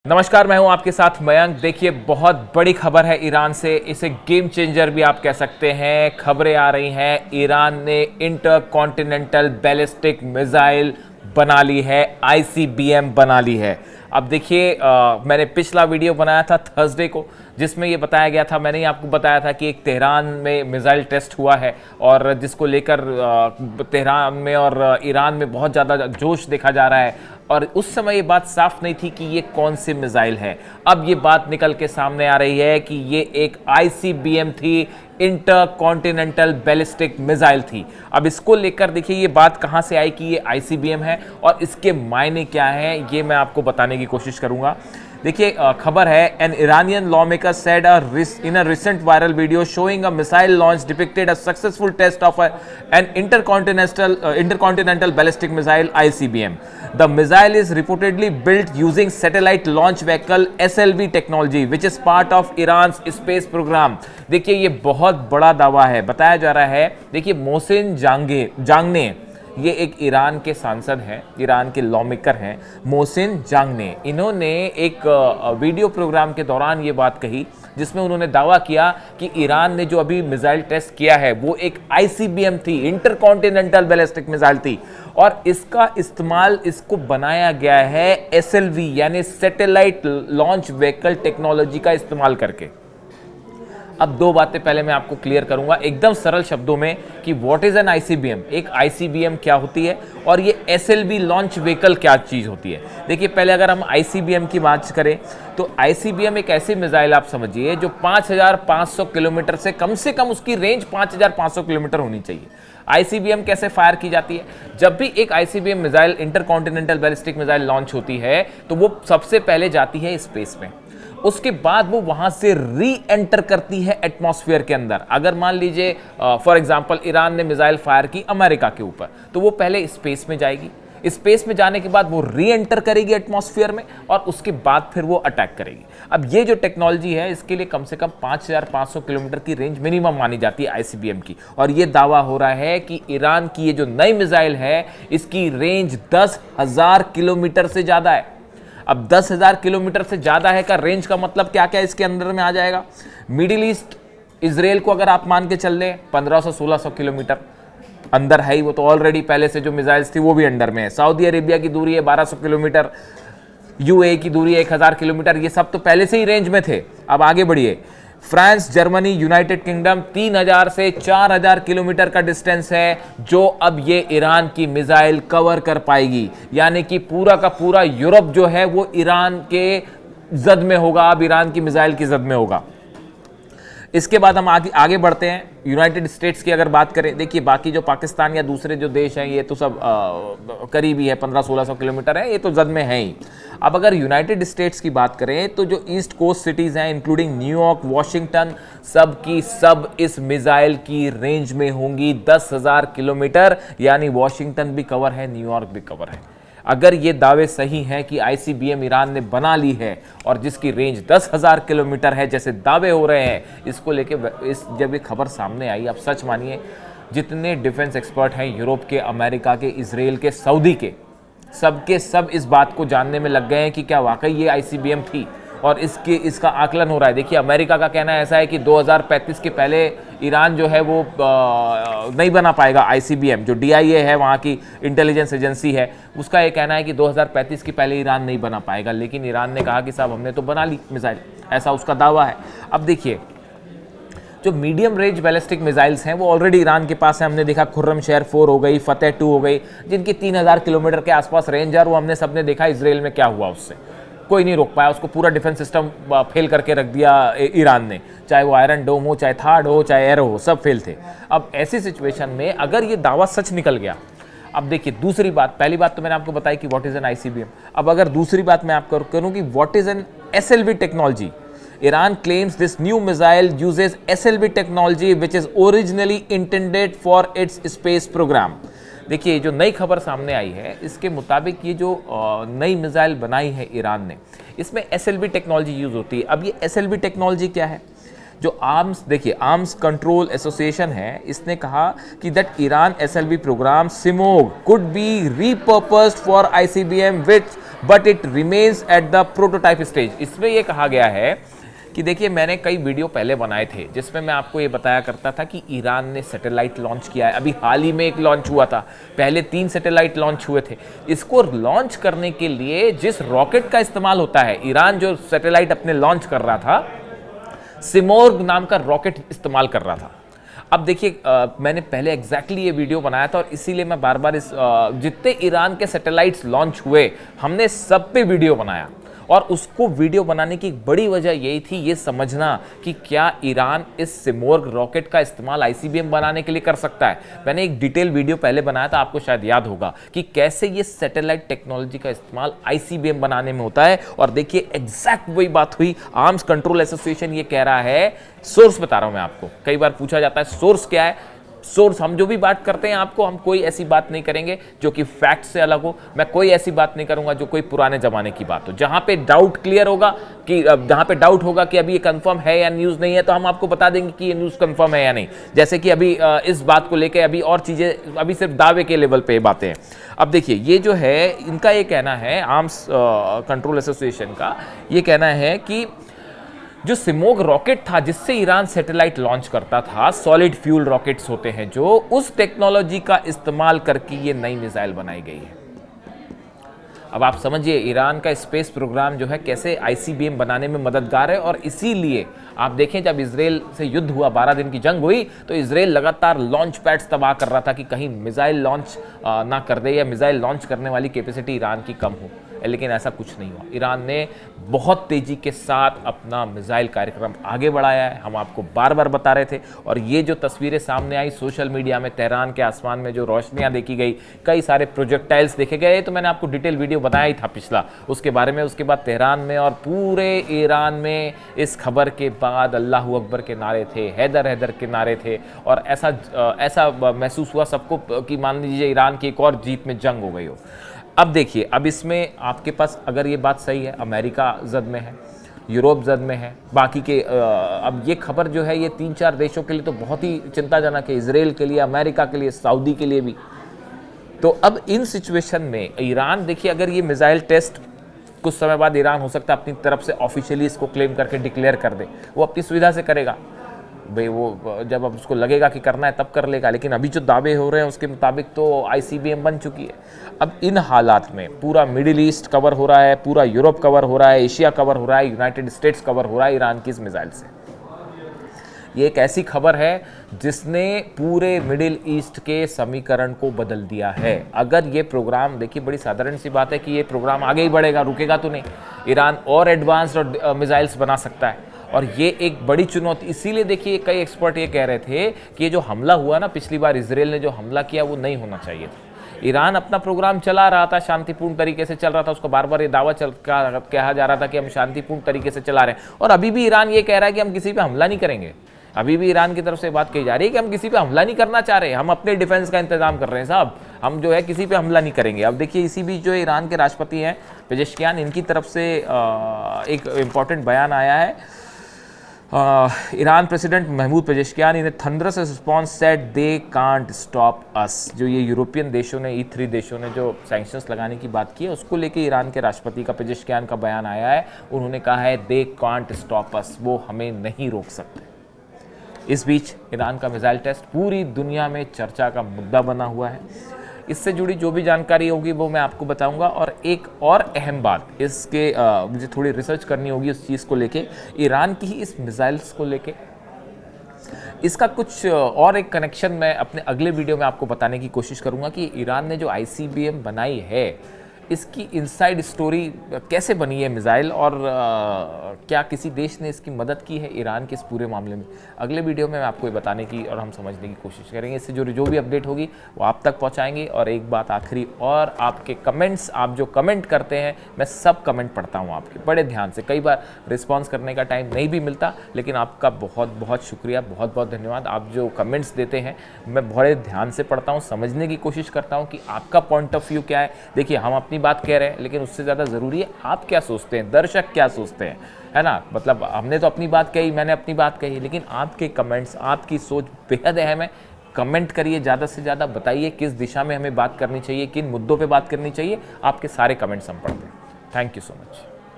नमस्कार, मैं हूं आपके साथ मयंक। देखिए, बहुत बड़ी खबर है ईरान से। इसे गेम चेंजर भी आप कह सकते हैं। खबरें आ रही हैं, ईरान ने इंटरकॉन्टिनेंटल बैलिस्टिक मिसाइल बना ली है, आईसीबीएम बना ली है। अब देखिए, मैंने पिछला वीडियो बनाया था थर्सडे को, जिसमें ये बताया गया था, मैंने ही आपको बताया था कि एक तेहरान में मिसाइल टेस्ट हुआ है और जिसको लेकर तेहरान में और ईरान में बहुत ज़्यादा जोश देखा जा रहा है। और उस समय ये बात साफ नहीं थी कि ये कौन सी मिसाइल है। अब ये बात निकल के सामने आ रही है कि ये एक आईसीबीएम थी, इंटरकॉन्टिनेंटल बैलिस्टिक मिसाइल थी। अब इसको लेकर देखिए ये बात कहां से आई कि ये आईसीबीएम है और इसके मायने क्या हैं, ये मैं आपको बताने की कोशिश करूंगा। देखिए, खबर है, an Iranian lawmaker said in a recent viral video showing a missile launch depicted a successful test of an intercontinental ballistic missile ICBM. The missile is reportedly built using satellite launch vehicle SLV technology, which is part of Iran's space program. देखिए, ये बहुत बड़ा दावा है। बताया जा रहा है, देखिए, मोहसिन जांगने, ये एक ईरान के सांसद हैं, ईरान के लॉमेकर हैं, मोहसिन जांगने। इन्होंने एक वीडियो प्रोग्राम के दौरान ये बात कही, जिसमें उन्होंने दावा किया कि ईरान ने जो अभी मिसाइल टेस्ट किया है वो एक आईसीबीएम थी, इंटरकॉन्टिनेंटल बैलिस्टिक मिसाइल थी, और इसका इस्तेमाल, इसको बनाया गया है एसएलवी यानी सैटेलाइट लॉन्च व्हीकल टेक्नोलॉजी का इस्तेमाल करके। अब दो बातें पहले मैं आपको क्लियर करूंगा एकदम सरल शब्दों में कि व्हाट इज एन आईसीबीएम, एक आईसीबीएम क्या होती है और ये एसएलवी लॉन्च व्हीकल क्या चीज होती है। देखिए, पहले अगर हम आईसीबीएम की बात करें तो आईसीबीएम एक ऐसी मिसाइल आप समझिए जो 5500 किलोमीटर से कम उसकी रेंज 5500 किलोमीटर होनी चाहिए। आईसीबीएम कैसे फायर की जाती है? जब भी एक ICBM missile, intercontinental ballistic missile launch होती है तो वो सबसे पहले जाती है स्पेस में, उसके बाद वो वहां से री एंटर करती है एटमॉस्फेयर के अंदर। अगर मान लीजिए फॉर एग्जांपल ईरान ने मिसाइल फायर की अमेरिका के ऊपर, तो वो पहले स्पेस में जाएगी, स्पेस में जाने के बाद वो री एंटर करेगी एटमॉस्फेयर में और उसके बाद फिर वो अटैक करेगी। अब ये जो टेक्नोलॉजी है, इसके लिए कम से कम 5500 किलोमीटर की रेंज मिनिमम मानी जाती है आईसीबीएम की, और ये दावा हो रहा है कि ईरान की ये जो नई मिसाइल है इसकी रेंज 10,000 किलोमीटर से ज्यादा है। अब 10,000 किलोमीटर से ज्यादा है का रेंज का मतलब क्या क्या इसके अंदर में आ जाएगा? मिडिल ईस्ट, इजराइल को अगर आप मान के चल रहे 1500-1600 किलोमीटर अंदर है ही, वो तो ऑलरेडी पहले से जो मिसाइल्स थी वो भी अंडर में है। सऊदी अरेबिया की दूरी है 1200 किलोमीटर, यूएई की दूरी है 1000 किलोमीटर, ये सब तो पहले से ही रेंज में थे। अब आगे बढ़िए, फ्रांस, जर्मनी, यूनाइटेड किंगडम, 3000 से 4000 किलोमीटर का डिस्टेंस है जो अब ये ईरान की मिसाइल कवर कर पाएगी, यानी कि पूरा का पूरा यूरोप जो है वो ईरान के जद में होगा, अब ईरान की मिसाइल की जद में होगा। इसके बाद हम आगे बढ़ते हैं। यूनाइटेड स्टेट्स की अगर बात करें, देखिए बाकी जो पाकिस्तान या दूसरे जो देश हैं ये तो सब करीबी है, 1500-1600 किलोमीटर है, ये तो जद में है ही। अब अगर यूनाइटेड स्टेट्स की बात करें तो जो ईस्ट कोस्ट सिटीज़ हैं इंक्लूडिंग न्यूयॉर्क, वॉशिंगटन, सब की सब इस मिसाइल की रेंज में होंगी 10,000 किलोमीटर, यानी वॉशिंगटन भी कवर है, न्यूयॉर्क भी कवर है। अगर ये दावे सही हैं कि आईसीबीएम ईरान ने बना ली है और जिसकी रेंज 10,000 किलोमीटर है जैसे दावे हो रहे हैं, इसको लेके जब ये खबर सामने आई, आप सच मानिए जितने डिफेंस एक्सपर्ट हैं यूरोप के, अमेरिका के, इजराइल के, सऊदी के, सबके सब इस बात को जानने में लग गए हैं कि क्या वाकई ये आईसीबीएम थी और इसका आकलन हो रहा है। देखिए, अमेरिका का कहना ऐसा है कि 2035 के पहले ईरान जो है वो नहीं बना पाएगा आईसीबीएम। जो डीआईए है, वहाँ की इंटेलिजेंस एजेंसी है, उसका ये कहना है कि 2035 के पहले ईरान नहीं बना पाएगा, लेकिन ईरान ने कहा कि साहब हमने तो बना ली मिसाइल, ऐसा उसका दावा है। अब देखिए, जो मीडियम रेंज बैलिस्टिक मिसाइल्स हैं वो ऑलरेडी ईरान के पास है। हमने देखा खुर्रमशहर 4 हो गई, फतेह 2 हो गई, जिनकी 3000 किलोमीटर के आसपास रेंज है, और वो हमने सबने देखा इजराइल में क्या हुआ, उससे कोई नहीं रोक पाया, उसको पूरा डिफेंस सिस्टम फेल करके रख दिया ईरान ने, चाहे वो आयरन डोम हो, चाहे थार्ड हो, चाहे एरो हो, सब फेल थे। अब ऐसी सिचुएशन में अगर ये दावा सच निकल गया, अब देखिए दूसरी बात, पहली बात तो मैंने आपको बताई कि व्हाट इज एन आईसीबीएम। अब अगर दूसरी बात मैं आपको करूं कि what is an SLV technology, Iran claims this new missile uses SLV technology which is originally intended for its space program. देखिए, जो नई खबर सामने आई है इसके मुताबिक ये जो नई मिसाइल बनाई है ईरान ने, इसमें एसएलवी टेक्नोलॉजी यूज होती है। अब ये एसएलवी टेक्नोलॉजी क्या है? जो आर्म्स कंट्रोल एसोसिएशन है, इसने कहा कि that Iran SLV program Simorgh could be repurposed for ICBM which but it remains at the prototype stage. इसमें यह कहा गया है कि देखिए, मैंने कई वीडियो पहले बनाए थे जिसमें मैं आपको ये बताया करता था कि ईरान ने सैटेलाइट लॉन्च किया है। अभी हाल ही में एक लॉन्च हुआ था, पहले 3 सैटेलाइट लॉन्च हुए थे। इसको लॉन्च करने के लिए जिस रॉकेट का इस्तेमाल होता है, ईरान जो सैटेलाइट अपने लॉन्च कर रहा था, सिमोर्ग नाम का रॉकेट इस्तेमाल कर रहा था। अब देखिए, मैंने पहले एग्जैक्टली ये वीडियो बनाया था और इसीलिए मैं बार बार जितने ईरान के सैटेलाइट्स लॉन्च हुए हमने सब पे वीडियो बनाया। और उसको वीडियो बनाने की एक बड़ी वजह यही थी, ये समझना कि क्या ईरान इस सिमोर्ग रॉकेट का इस्तेमाल आईसीबीएम बनाने के लिए कर सकता है। मैंने एक डिटेल वीडियो पहले बनाया था, आपको शायद याद होगा, कि कैसे ये सैटेलाइट टेक्नोलॉजी का इस्तेमाल आईसीबीएम बनाने में होता है। और देखिए, एग्जैक्ट वही बात हुई। आर्म्स कंट्रोल एसोसिएशन ये कह रहा है, सोर्स बता रहा हूं मैं आपको, कई बार पूछा जाता है सोर्स क्या है। सोर्स, हम जो भी बात करते हैं आपको, हम कोई ऐसी बात नहीं करेंगे जो कि फैक्ट से अलग हो। मैं कोई ऐसी बात नहीं करूंगा जो कोई पुराने जमाने की बात हो। जहां पे डाउट क्लियर होगा, कि जहां पे डाउट होगा कि अभी ये कंफर्म है या न्यूज नहीं है, तो हम आपको बता देंगे कि ये न्यूज कंफर्म है या नहीं। जैसे कि अभी इस बात को लेकर अभी और चीजें, अभी सिर्फ दावे के लेवल पे बातें हैं। अब देखिए, ये जो है इनका ये कहना है, आर्म्स कंट्रोल एसोसिएशन का ये कहना है कि जो सिमोग रॉकेट था जिससे ईरान सैटेलाइट लॉन्च करता था, सॉलिड फ्यूल रॉकेट्स होते हैं जो, उस टेक्नोलॉजी का इस्तेमाल करके ये नई मिसाइल बनाई गई है। अब आप समझिए ईरान का स्पेस प्रोग्राम जो है कैसे आईसीबीएम बनाने में मददगार है। और इसीलिए आप देखें, जब इजराइल से युद्ध हुआ, 12 दिन की जंग हुई, तो इजराइल लगातार लॉन्च पैड्स तबाह कर रहा था कि कहीं मिसाइल लॉन्च ना कर दे या मिसाइल लॉन्च करने वाली कैपेसिटी ईरान की कम हो। लेकिन ऐसा कुछ नहीं हुआ। ईरान ने बहुत तेजी के साथ अपना मिसाइल कार्यक्रम आगे बढ़ाया है, हम आपको बार बार बता रहे थे। और ये जो तस्वीरें सामने आई सोशल मीडिया में, तेहरान के आसमान में जो रोशनियां देखी गई, कई सारे प्रोजेक्टाइल्स देखे गए, तो मैंने आपको डिटेल वीडियो बनाया ही था पिछला उसके बारे में। उसके बाद तेहरान में और पूरे ईरान में इस खबर के बाद अल्लाह अकबर के नारे थे, हैदर हैदर के नारे थे। और ऐसा महसूस हुआ सबको कि मान लीजिए ईरान की एक और जीत में जंग हो गई हो। अब देखिए, अब इसमें आपके पास अगर ये बात सही है, अमेरिका जद में है, यूरोप जद में है, बाकी के अब ये खबर जो है ये 3-4 देशों के लिए तो बहुत ही चिंताजनक है, इजराइल के लिए, अमेरिका के लिए, सऊदी के लिए भी। तो अब इन सिचुएशन में ईरान, देखिए अगर ये मिसाइल टेस्ट कुछ समय बाद ईरान हो सकता है अपनी तरफ से ऑफिशियली इसको क्लेम करके डिक्लेयर कर दे, वो अपनी सुविधा से करेगा भाई, वो जब अब उसको लगेगा कि करना है तब कर लेगा। लेकिन अभी जो दावे हो रहे हैं उसके मुताबिक तो आईसीबीएम बन चुकी है। अब इन हालात में पूरा मिडिल ईस्ट कवर हो रहा है, पूरा यूरोप कवर हो रहा है, एशिया कवर हो रहा है, यूनाइटेड स्टेट्स कवर हो रहा है ईरान की इस मिसाइल से। ये एक ऐसी खबर है जिसने पूरे मिडिल ईस्ट के समीकरण को बदल दिया है। अगर ये प्रोग्राम, देखिए बड़ी साधारण सी बात है कि ये प्रोग्राम आगे ही बढ़ेगा, रुकेगा तो नहीं। ईरान और एडवांस्ड मिसाइल्स बना सकता है और ये एक बड़ी चुनौती। इसीलिए देखिए कई एक्सपर्ट ये कह रहे थे कि ये जो हमला हुआ ना पिछली बार, इजराइल ने जो हमला किया वो नहीं होना चाहिए था। ईरान अपना प्रोग्राम चला रहा था, शांतिपूर्ण तरीके से चल रहा था, उसको बार बार ये दावा कहा जा रहा था कि हम शांतिपूर्ण तरीके से चला रहे हैं। और अभी भी ईरान ये कह रहा है कि हम किसी पे हमला नहीं करेंगे। अभी भी ईरान की तरफ से बात कही जा रही है कि हम किसी पे हमला नहीं करना चाह रहे, हम अपने डिफेंस का इंतजाम कर रहे हैं साहब, हम जो है किसी पे हमला नहीं करेंगे। अब देखिए इसी बीच जो ईरान के राष्ट्रपति हैं पेजेश्कियान, इनकी तरफ से एक इम्पॉर्टेंट बयान आया है। Iran president Mahmoud Pezeshkian in thunderous response said they can't stop us. जो ये यूरोपियन देशों ने, E3 देशों ने जो सैंक्शंस लगाने की बात की है, उसको लेके ईरान के राष्ट्रपति का पेजेश्कियान का बयान आया है। उन्होंने कहा है दे कांट स्टॉप अस, वो हमें नहीं रोक सकते। इस बीच ईरान का मिसाइल टेस्ट पूरी दुनिया में चर्चा का मुद्दा बना हुआ है। इससे जुड़ी जो भी जानकारी होगी वो मैं आपको बताऊंगा। और एक और अहम बात, इसके मुझे थोड़ी रिसर्च करनी होगी उस चीज़ को लेके, ईरान की ही इस मिसाइल्स को लेके। इसका कुछ और एक कनेक्शन मैं अपने अगले वीडियो में आपको बताने की कोशिश करूंगा कि ईरान ने जो आईसीबीएम बनाई है, इसकी इनसाइड स्टोरी कैसे बनी है मिसाइल, और क्या किसी देश ने इसकी मदद की है ईरान के इस पूरे मामले में। अगले वीडियो में मैं आपको ये बताने की और हम समझने की कोशिश करेंगे। इससे जो भी अपडेट होगी वो आप तक पहुंचाएंगे। और एक बात आखिरी, और आपके कमेंट्स, आप जो कमेंट करते हैं, मैं सब कमेंट पढ़ता हूँ आपके बड़े ध्यान से। कई बार रिस्पॉन्स करने का टाइम नहीं भी मिलता, लेकिन आपका बहुत बहुत शुक्रिया, बहुत बहुत धन्यवाद। आप जो कमेंट्स देते हैं मैं बड़े ध्यान से पढ़ता हूँ, समझने की कोशिश करता हूँ कि आपका पॉइंट ऑफ व्यू क्या है। देखिए हम अपनी बात कह रहे हैं, लेकिन उससे ज़्यादा ज़रूरी है आप क्या सोचते हैं, दर्शक क्या सोचते हैं, है ना। मतलब हमने तो अपनी बात कही, मैंने अपनी बात कही, लेकिन आपके कमेंट्स, आपकी सोच बेहद अहम है। कमेंट करिए, ज़्यादा से ज़्यादा बताइए किस दिशा में हमें बात करनी चाहिए, किन मुद्दों पे बात करनी चाहिए। आपके सारे कमेंट्स हम पढ़ते हैं। Thank you so much.